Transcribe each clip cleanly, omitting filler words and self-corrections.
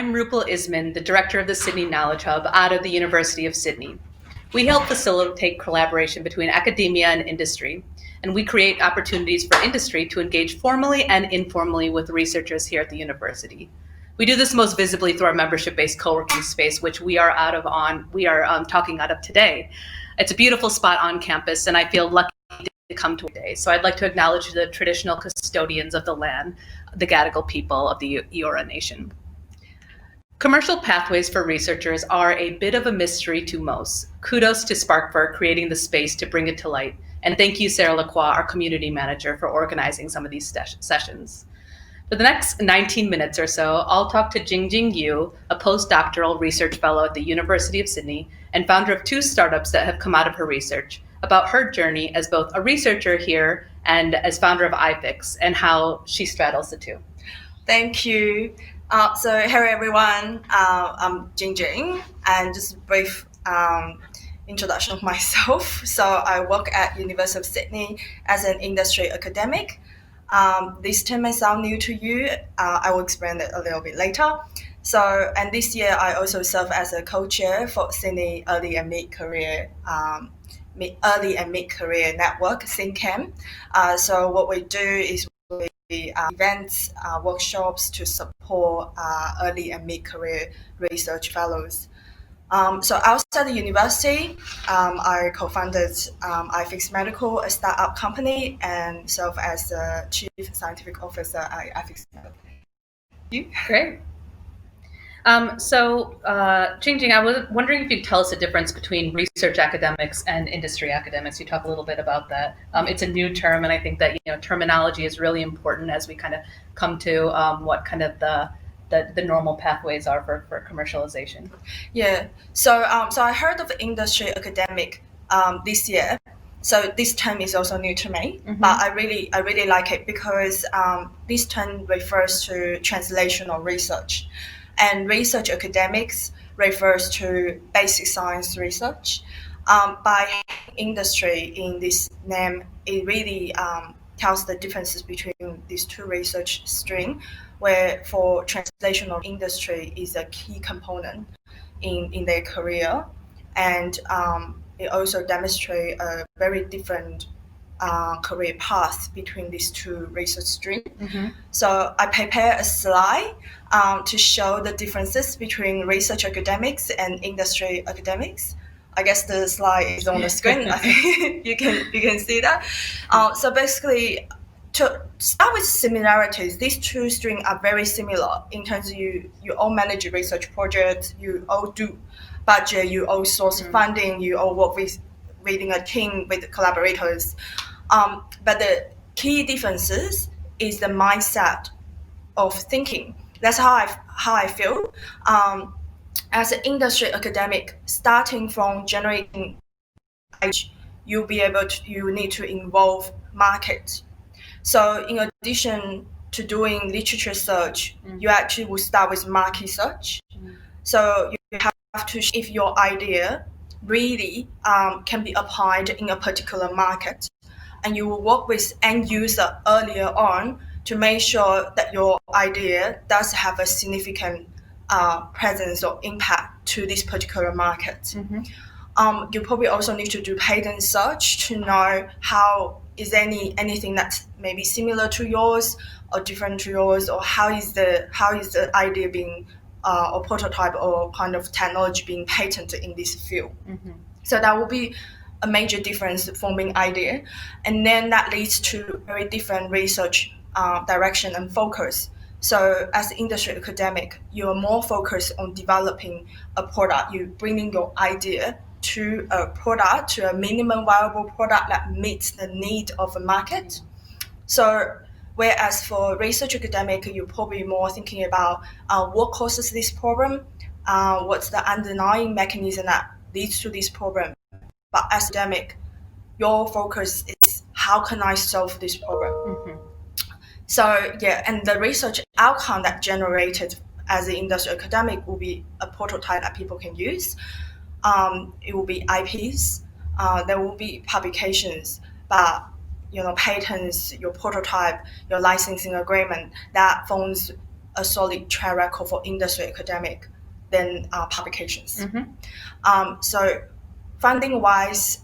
I'm Rupal Isman, the director of the Sydney Knowledge Hub out of the University of Sydney. We help facilitate collaboration between academia and industry, and we create opportunities for industry to engage formally and informally with researchers here at the university. We do this most visibly through our membership-based co-working space, which we are talking out of today. It's a beautiful spot on campus, and I feel lucky to come to today. So I'd like to acknowledge the traditional custodians of the land, the Gadigal people of the Eora Nation. Commercial pathways for researchers are a bit of a mystery to most. Kudos to Spark for creating the space to bring it to light. And thank you, Sarah Lacroix, our community manager, for organizing some of these sessions. For the next 19 minutes or so, I'll talk to Jingjing You, a postdoctoral research fellow at the University of Sydney and founder of 2 startups that have come out of her research, about her journey as both a researcher here and as founder of iFix, and how she straddles the two. Thank you. So hello everyone, I'm Jingjing, and just a brief introduction of myself. So I work at University of Sydney as an industry academic. This term may sound new to you. I will explain it a little bit later. And this year I also serve as a co-chair for Sydney Early and Mid-Career Network, SYNCAM. So what we do is events, workshops to support early and mid-career research fellows. So outside the university, I co-founded iFix Medical, a startup company, and serve as the Chief Scientific Officer at iFix Medical. You? Great. Jingjing, I was wondering if you'd tell us the difference between research academics and industry academics. You talk a little bit about that. It's a new term, and I think that terminology is really important as we kind of come to what kind of the normal pathways are for commercialization. Yeah. So I heard of industry academic this year. So this term is also new to me, but I really like it because this term refers to translational research. And research academics refers to basic science research. By industry in this name, it really tells the differences between these 2 research streams, where for translational industry is a key component in their career. And it also demonstrates a very different career path between these 2 research streams. So I prepared a slide to show the differences between research academics and industry academics. I guess the slide is on the screen. I think you can see that. So basically, to start with similarities, these 2 streams are very similar in terms of you all manage research projects, you all do budget, you all source funding, you all work within a team with collaborators. But the key differences is the mindset of thinking. That's how I feel. As an industry academic, starting from generating, you need to involve market. So in addition to doing literature search, you actually will start with market search. So you have to, if your idea really can be applied in a particular market, and you will work with end user earlier on to make sure that your idea does have a significant presence or impact to this particular market. You probably also need to do patent search to know how is anything that's maybe similar to yours or different to yours, or how is the idea being or prototype or kind of technology being patented in this field. So that will be a major difference forming idea, and then that leads to very different research direction and focus. So as an industry academic, you are more focused on developing a product. You bringing your idea to a product, to a minimum viable product that meets the need of a market. So whereas for research academic, you're probably more thinking about what causes this problem, what's the underlying mechanism that leads to this problem. But as academic, your focus is how can I solve this problem? So yeah, and the research outcome that generated as an industry academic will be a prototype that people can use. It will be IPs. There will be publications, but patents, your prototype, your licensing agreement, that forms a solid track record for industry academic than publications. So funding-wise,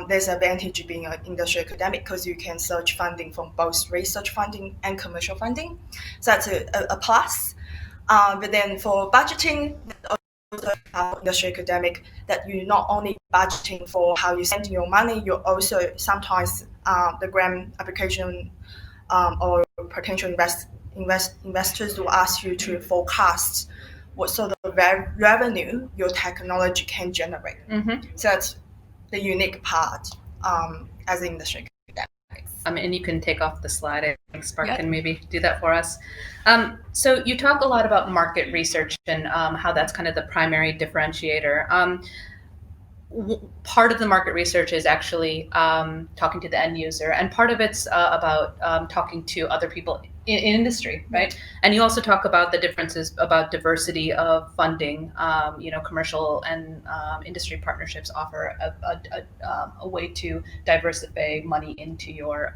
there's an advantage being an industry academic because you can search funding from both research funding and commercial funding. So that's a plus. But then for budgeting, industry academic, that you're not only budgeting for how you spend your money, you're also sometimes the grant application or potential investors will ask you to forecast what sort of revenue your technology can generate. So that's the unique part as an industry academic. And you can take off the slide. I think Spark can maybe do that for us. So you talk a lot about market research and how that's kind of the primary differentiator. Part of the market research is actually talking to the end user, and part of it's about talking to other people in industry, right? And you also talk about the differences about diversity of funding. Commercial and industry partnerships offer a way to diversify money into your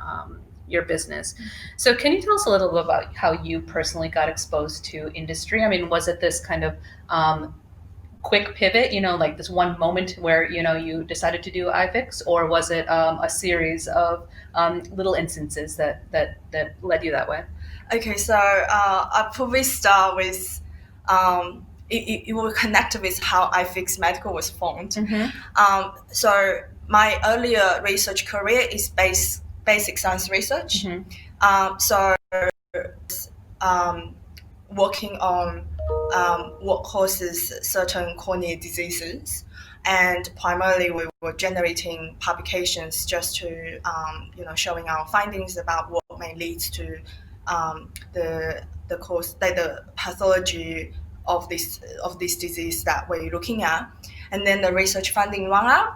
business. So can you tell us a little bit about how you personally got exposed to industry? I mean, was it this kind of quick pivot, like this one moment where, you decided to do iFix, or was it a series of little instances that led you that way? Okay, so I probably start with, it will connect with how iFix Medical was formed. So my earlier research career is basic science research. So working on what causes certain corneal diseases, and primarily we were generating publications just to showing our findings about what may lead to the cause, like the pathology of this disease that we're looking at. And then the research funding run out.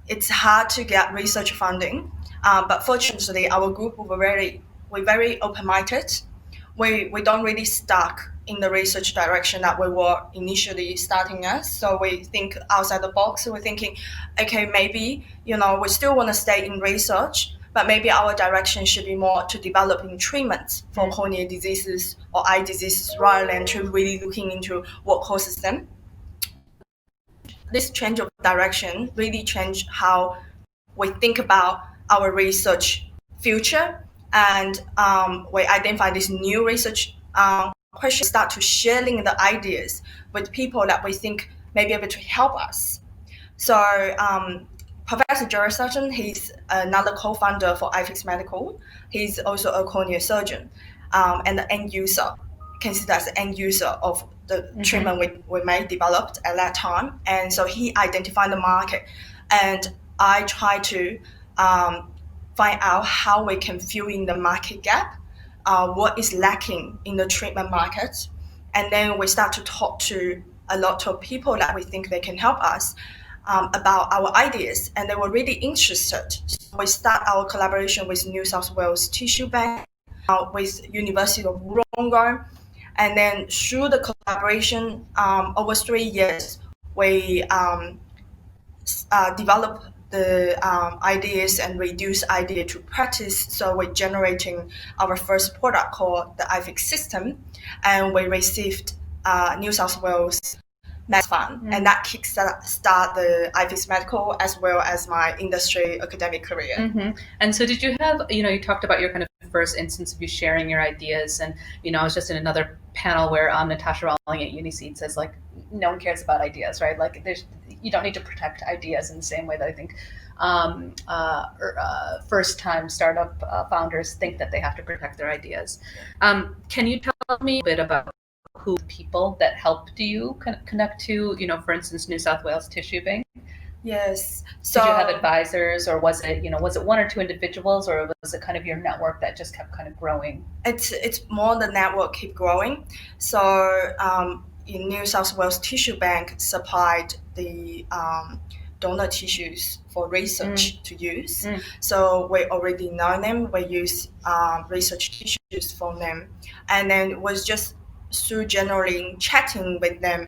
It's hard to get research funding, but fortunately our group we're very open-minded. We don't really stuck in the research direction that we were initially starting as. So we think outside the box. We're thinking, okay, maybe, we still want to stay in research, but maybe our direction should be more to developing treatments for corneal diseases or eye diseases rather than to really looking into what causes them. This change of direction really changed how we think about our research future. And we identify this new research questions, start to sharing the ideas with people that we think may be able to help us. So Professor Jerry Sutton, he's another co-founder for iFix Medical. He's also a corneal surgeon and the end user, considered as the end user of the treatment we may developed at that time. And so he identified the market, and I try to find out how we can fill in the market gap, what is lacking in the treatment market. And then we start to talk to a lot of people that we think they can help us about our ideas, and they were really interested. So we start our collaboration with New South Wales Tissue Bank, with University of Wollongong, and then through the collaboration over 3 years, we developed the ideas and reduce idea to practice. So we're generating our first product called the iFix system, and we received New South Wales Med Fund, and that kickstart the iFix Medical as well as my industry academic career. And so did you have, you talked about your kind of first instance of you sharing your ideas, and I was just in another panel where Natasha Rawling at UniSeed says, like, no one cares about ideas, right? Like, you don't need to protect ideas in the same way that I think first-time startup founders think that they have to protect their ideas. Can you tell me a bit about who people that helped you connect to, for instance, New South Wales Tissue Bank? Yes. So did you have advisors, or was it, was it one or two individuals, or was it kind of your network that just kept kind of growing? It's more the network keep growing. So in New South Wales Tissue Bank supplied the donor tissues for research to use. So we already know them. We use research tissues from them, and then it was just through generally chatting with them,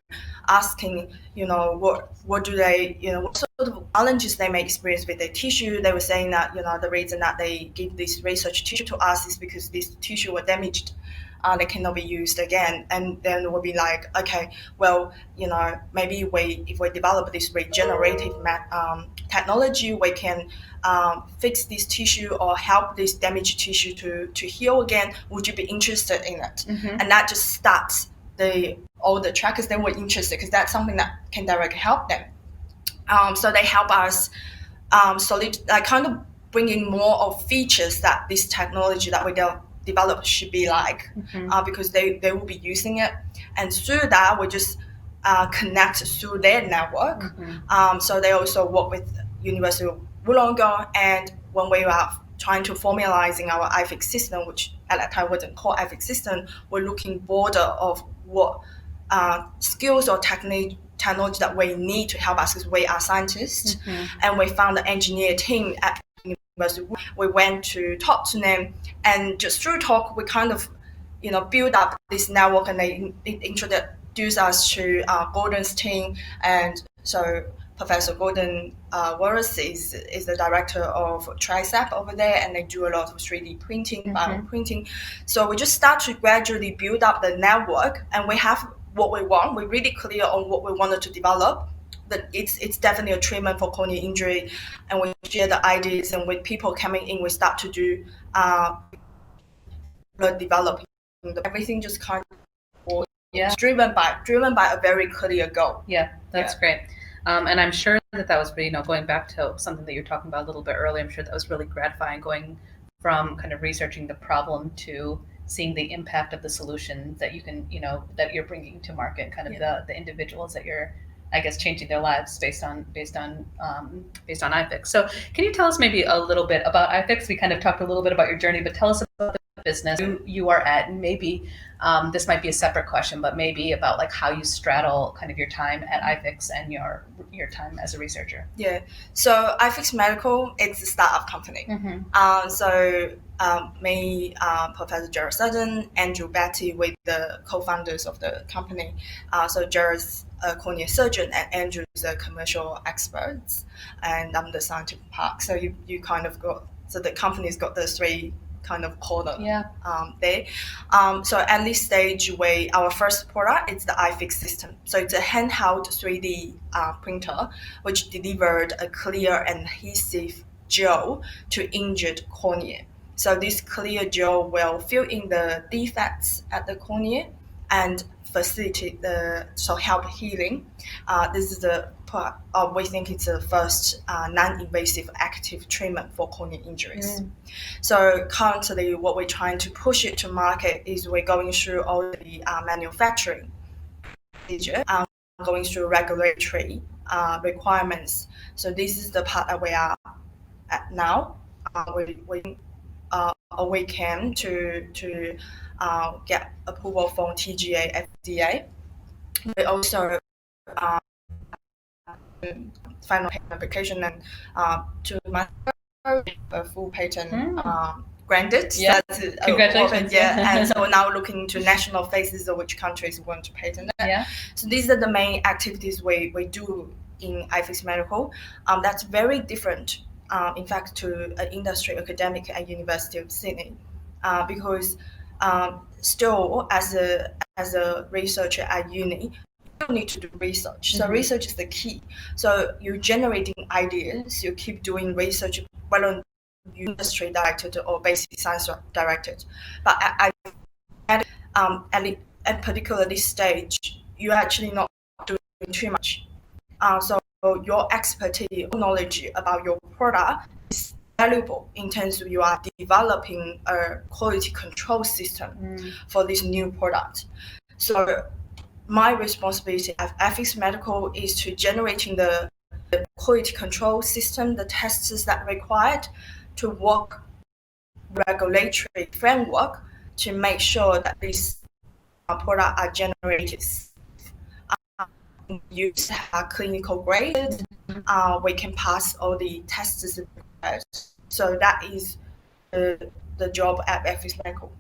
asking, what do they, what sort of challenges they may experience with their tissue. They were saying that, the reason that they give this research tissue to us is because this tissue was damaged they cannot be used again. And then we'll be like, okay, well, maybe if we develop this regenerative technology, we can fix this tissue or help this damaged tissue to heal again. Would you be interested in it? And that just starts all the trackers. They were interested because that's something that can directly help them. So they help us kind of bring in more of features that this technology that we develop should be like, because they will be using it. And through that, we just connect through their network. So they also work with University of Wollongong, and when we are trying to formalizing our iFix system, which at that time wasn't called iFix system, we're looking broader of what skills or technology that we need to help us, because we are scientists. And we found the engineer team at University. We went to talk to them, and just through talk, we kind of build up this network, and they introduced us to Gordon's team. And so Professor Gordon Wallace is the director of TRICEP over there, and they do a lot of 3D printing, bioprinting. So we just start to gradually build up the network, and we have what we want. We're really clear on what we wanted to develop. That it's definitely a treatment for corneal injury, and we share the ideas. And with people coming in, we start to do developing everything. Just kind of driven by a very clear goal. Yeah, that's great. And I'm sure that was really, going back to something that you were talking about a little bit earlier. I'm sure that was really gratifying, going from kind of researching the problem to seeing the impact of the solution that you can, that you're bringing to market, kind of the individuals that you're, I guess, changing their lives based on iFix. So can you tell us maybe a little bit about iFix? We kind of talked a little bit about your journey, but tell us about the business you are at, and maybe this might be a separate question, but maybe about like how you straddle kind of your time at iFix and your time as a researcher. Yeah. So iFix Medical, it's a startup company. Me, Professor Jared Sutton, Andrew Batty, with the co-founders of the company. So Jared's a cornea surgeon, and Andrew is a commercial expert, and I'm the scientific part. So you kind of the company's got the three kind of corner there. So at this stage, our first product is the iFix system. So it's a handheld 3D printer which delivered a clear and adhesive gel to injured cornea. So this clear gel will fill in the defects at the cornea and facilitate help healing. This is we think it's the first non-invasive active treatment for corneal injuries. So currently, what we're trying to push it to market is we're going through all the manufacturing procedure, going through regulatory requirements. So this is the part that we are at now. We came to get approval from TGA, FDA. We also final patent application, and to my a full patent granted. Yeah, so congratulations. And so now looking into national phases of which countries want to patent it. Yeah. So these are the main activities we do in iFix Medical. That's very different, in fact, to an industry academic at University of Sydney, because still as a researcher at uni, you need to do research. So research is the key. So you're generating ideas, you keep doing research, whether industry directed or basic science directed. But at particularly this stage, you're actually not doing too much. So your expertise, knowledge about your product is valuable in terms of you are developing a quality control system for this new product. So my responsibility at iFix Medical is to generating the quality control system, the tests that are required to work regulatory framework to make sure that these products are generated, use are clinical graded, we can pass all the tests. So that is the job at iFix Medical.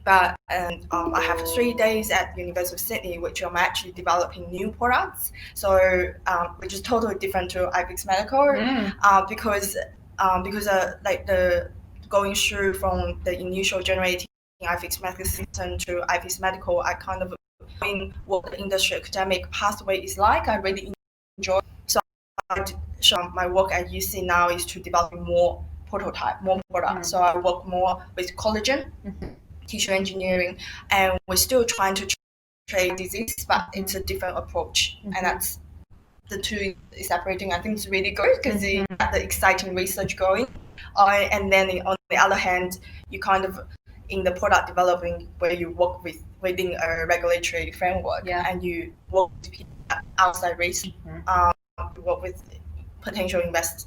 But I have 3 days at University of Sydney, which I'm actually developing new products. So which is totally different to iFix Medical, because like the going through from the initial generating iFix medical assistant to iFix medical, I kind of in what the industry academic pathway is like. I really enjoy. So my work at UC now is to develop more products. So I work more with collagen, tissue engineering, and we're still trying to treat disease, but it's a different approach, and that's the two is separating. I think it's really good because you have the exciting research going, and then on the other hand, you kind of in the product developing where you work within a regulatory framework, and you work with people outside research, you work with potential investors,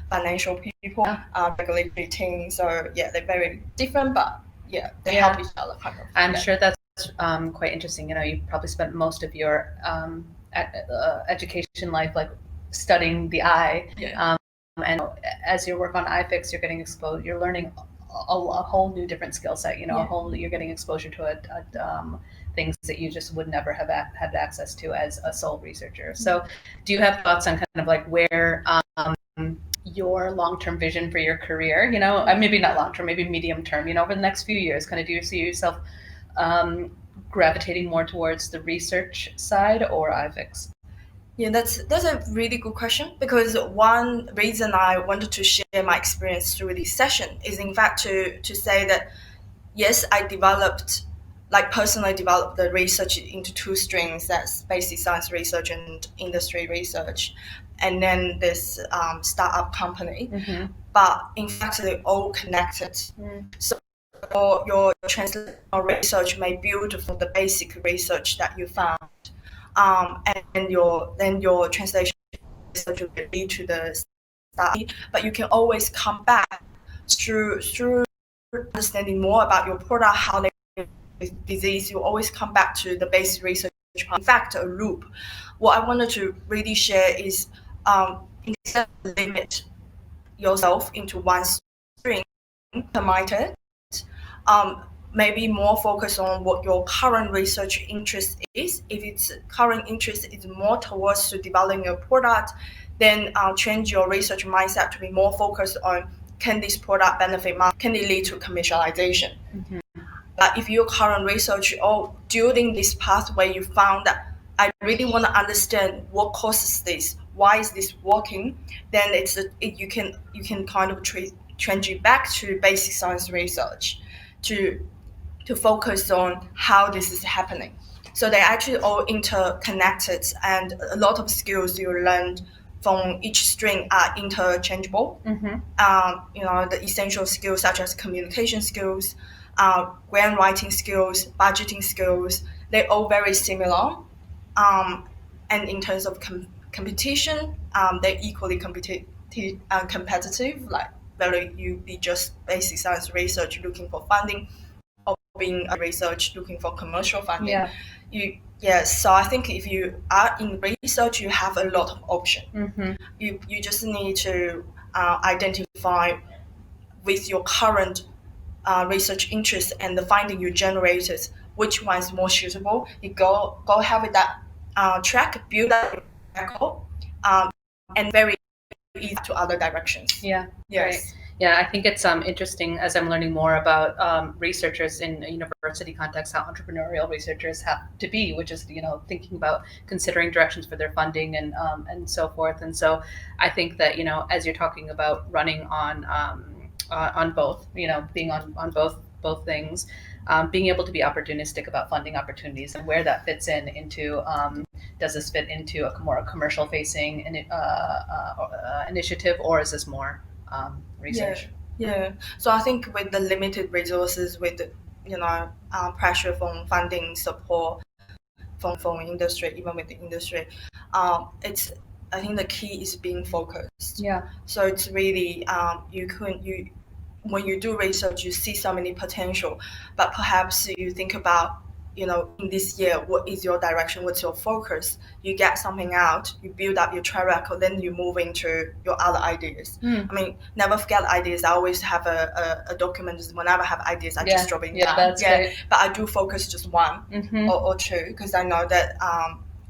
financial people, regulatory teams. So they're very different, but they help each other. Kind of. I'm sure that's quite interesting. You probably spent most of your education life like studying the eye. And as you work on iFix, you're getting exposed. You're learning a whole new different skill set. You're getting exposure to things that you just would never have had access to as a sole researcher. So, do you have thoughts on kind of like where your long-term vision for your career? Maybe not long-term, maybe medium-term. Over the next few years, kind of do you see yourself gravitating more towards the research side or iFix? Yeah, that's a really good question, because one reason I wanted to share my experience through this session is in fact to say that yes, I personally developed the research into two streams, that's basic science research and industry research, and then this startup company. But in fact, they're all connected. So your translational research may build from the basic research that you found. And your translation research will lead to the study, but you can always come back through understanding more about your product, how they with disease. You always come back to the basic research. In fact, a loop. What I wanted to really share is instead of limit yourself into one stream, permitted. Maybe more focus on what your current research interest is. If its current interest is more towards to developing a product, then change your research mindset to be more focused on, can this product benefit market? Can it lead to commercialization? But if your current research or during this pathway you found that I really want to understand what causes this, why is this working, then you can kind of change it back to basic science research to focus on how this is happening. So they're actually all interconnected, and a lot of skills you learned from each stream are interchangeable. The essential skills such as communication skills, grant writing skills, budgeting skills, they're all very similar. And in terms of competition, they're equally competitive. Like whether you be just basic science research looking for funding, or being a research looking for commercial funding. So I think if you are in research, you have a lot of options. You just need to identify with your current research interest and the finding you generated, which one is more suitable. You go have with that track, build that record, and very easy to other directions. Yes. Right. Yeah, I think it's interesting as I'm learning more about researchers in a university context, how entrepreneurial researchers have to be, which is thinking about considering directions for their funding and so forth. And so I think that as you're talking about running on both, being on both things, being able to be opportunistic about funding opportunities and where that fits into does this fit into a more commercial facing initiative, or is this more research? So I think with the limited resources, with pressure from funding support from industry, even with the industry, I think the key is being focused. So it's really when you do research, you see so many potential, but perhaps you think about, in this year, what is your direction? What's your focus? You get something out, you build up your track record, then you move into your other ideas. I mean, never forget ideas. I always have a document. Whenever I have ideas, I just drop it down. That's great. But I do focus just one or two, because I know that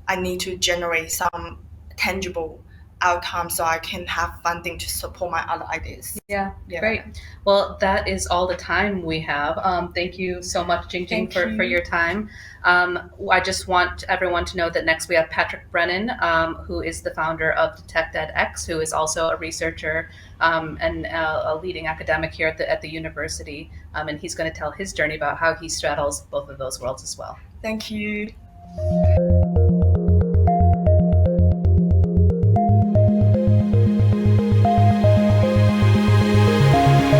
I need to generate some tangible outcome so I can have funding to support my other ideas. Yeah, great. Well, that is all the time we have. Thank you so much, Jingjing, for your time. I just want everyone to know that next we have Patrick Brennan, who is the founder of DetectEdX, who is also a researcher and a leading academic here at the university. And he's going to tell his journey about how he straddles both of those worlds as well. Thank you.